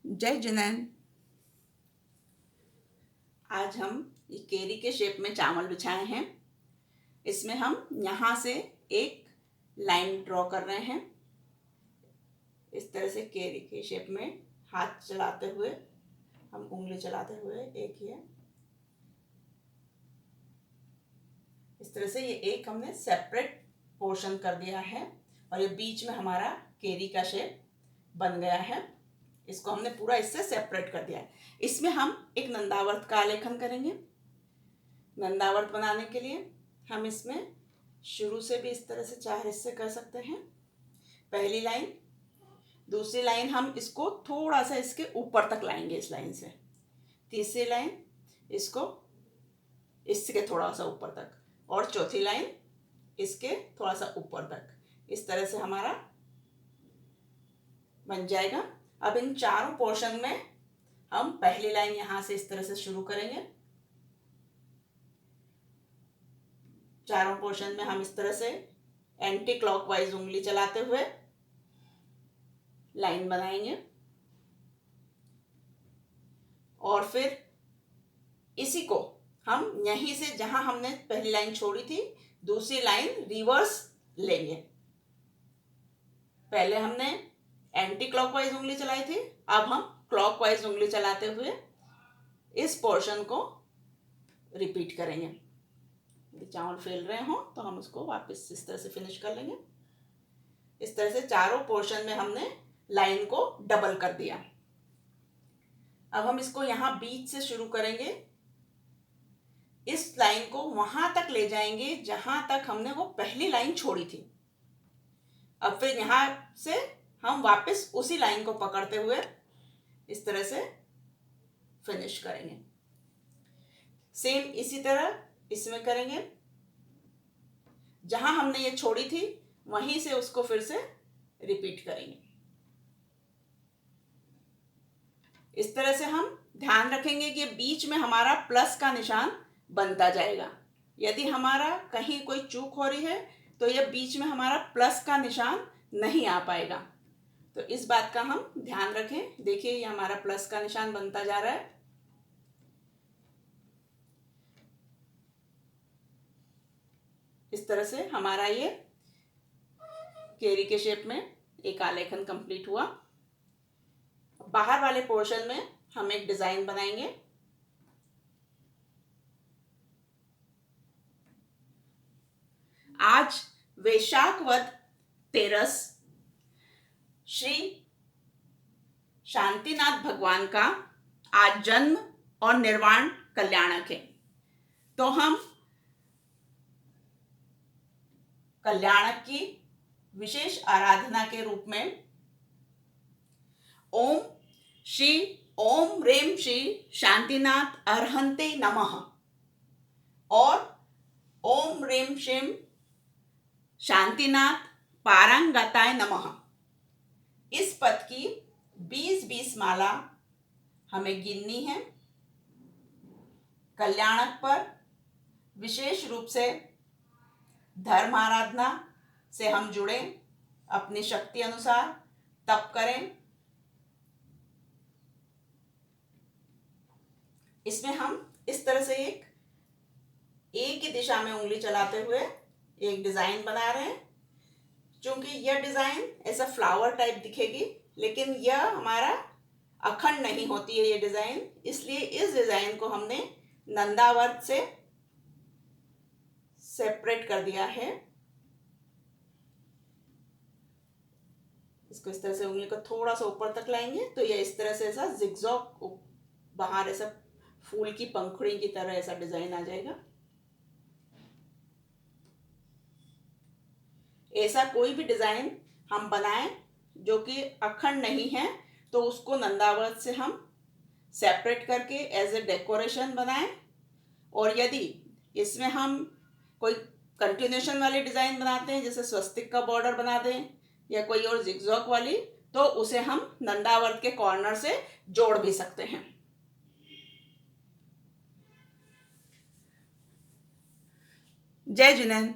जय जिनेन। आज हम ये केरी के शेप में चावल बिछाए हैं। इसमें हम यहाँ से एक लाइन ड्रॉ कर रहे हैं। इस तरह से केरी के शेप में हाथ चलाते हुए, हम उंगली चलाते हुए एक ही है, इस तरह से ये एक हमने सेपरेट पोर्शन कर दिया है और ये बीच में हमारा केरी का शेप बन गया है। इसको हमने पूरा इससे सेपरेट कर दिया है। इसमें हम एक नंदावर्त का आलेखन करेंगे। नंदावर्त बनाने के लिए हम इसमें शुरू से भी इस तरह से 4 हिस्से कर सकते हैं। पहली लाइन, दूसरी लाइन हम इसको थोड़ा सा इसके ऊपर तक लाएंगे इस लाइन से। तीसरी लाइन इसको इसके थोड़ा सा ऊपर तक, और चौथी लाइन इसके थोड़ा सा ऊपर तक। इस तरह से हमारा बन जाएगा। अब इन चारों पोर्शन में हम पहली लाइन यहां से इस तरह से शुरू करेंगे। चारों पोर्शन में हम इस तरह से एंटी क्लॉकवाइज उंगली चलाते हुए लाइन बनाएंगे और फिर इसी को हम यहीं से, जहां हमने पहली लाइन छोड़ी थी, दूसरी लाइन रिवर्स लेंगे। पहले हमने एंटी क्लॉकवाइज उंगली चलाई थी, अब हम क्लॉकवाइज उंगली चलाते हुए इस पोर्शन को रिपीट करेंगे। यदि चावल फैल रहे हो तो हम उसको वापस इस तरह से फिनिश कर लेंगे। इस तरह से चारों पोर्शन में हमने लाइन को डबल कर दिया। अब हम इसको यहां बीच से शुरू करेंगे, इस लाइन को वहां तक ले जाएंगे जहां तक हमने वो पहली लाइन छोड़ी थी। अब फिर यहां से हम वापस उसी लाइन को पकड़ते हुए इस तरह से फिनिश करेंगे। सेम इसी तरह इसमें करेंगे, जहां हमने ये छोड़ी थी वहीं से उसको फिर से रिपीट करेंगे। इस तरह से हम ध्यान रखेंगे कि बीच में हमारा प्लस का निशान बनता जाएगा। यदि हमारा कहीं कोई चूक हो रही है तो यह बीच में हमारा प्लस का निशान नहीं आ पाएगा। तो इस बात का हम ध्यान रखें। देखिए ये हमारा प्लस का निशान बनता जा रहा है। इस तरह से हमारा ये केरी के शेप में एक आलेखन कंप्लीट हुआ। बाहर वाले पोर्शन में हम एक डिजाइन बनाएंगे। आज वैशाख वद तेरस श्री शांतिनाथ भगवान का आज जन्म और निर्वाण कल्याणक है। तो हम कल्याणक की विशेष आराधना के रूप में ओम रेम श्री शांतिनाथ अर्हंते नमः और ओम रेम श्रीम शांतिनाथ पारंगताय नमः, इस पद की 20-20 माला हमें गिननी है। कल्याणक पर विशेष रूप से धर्म आराधना से हम जुड़े, अपनी शक्ति अनुसार तप करें। इसमें हम इस तरह से एक ही दिशा में उंगली चलाते हुए एक डिजाइन बना रहे हैं। क्योंकि यह डिजाइन ऐसा फ्लावर टाइप दिखेगी, लेकिन यह हमारा अखंड नहीं होती है ये डिजाइन, इसलिए इस डिजाइन को हमने नंदावर्त से सेपरेट कर दिया है। इसको इस तरह से उंगली को थोड़ा सा ऊपर तक लाएंगे तो यह इस तरह से ऐसा जिगजॉग बाहर ऐसा फूल की पंखुड़ी की तरह ऐसा डिजाइन आ जाएगा। ऐसा कोई भी डिजाइन हम बनाएं जो कि अखंड नहीं है तो उसको नंदावर्त से हम सेपरेट करके एज ए डेकोरेशन बनाएं। और यदि इसमें हम कोई कंटिन्यूशन वाली डिजाइन बनाते हैं, जैसे स्वस्तिक का बॉर्डर बना दें या कोई और जिगजॉग वाली, तो उसे हम नंदावर्त के कॉर्नर से जोड़ भी सकते हैं। जय जिनेन।